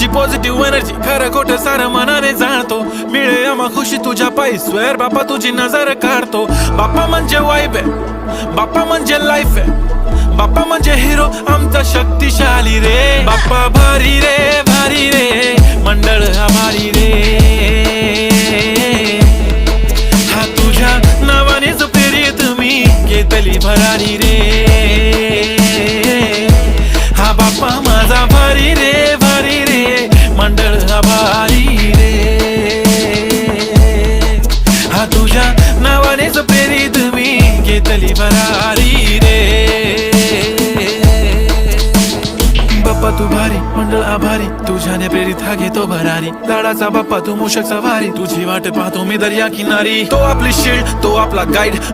तुझी positive energy खरं खोटं सारं मनाने जाणतो. मिळे आम्हा खुशी तुझ्या पायी स्वेअर बाप्पा तुझी नजर काढतो. बाप्पा म्हणजे वाईब आहे, बाप्पा म्हणजे लाईफ आहे, बाप्पा म्हणजे हिरो आमचा शक्तिशाली रे. बाप्पा भारी रे भारी रे मंडळ आभारी रे. हा तुझ्या नावानेच प्रेरित मी घेतली भरारी रे. हा बाप्पा माझा भारी रे भारी रे मंडळ आभारी रे. हा तुझ्या नावानेच प्रेरित मी घेतली भरारी रे. बाप्पा तू भारी मंडळ आभारी तुझ्याने प्रेरित हा घेतो भरारी. लाडाचा बाप्पा तू मूषक सवारी तुझी वाट पाहतो मी दर्या किनारी. तो आपली शील्ड तो आपला गाईड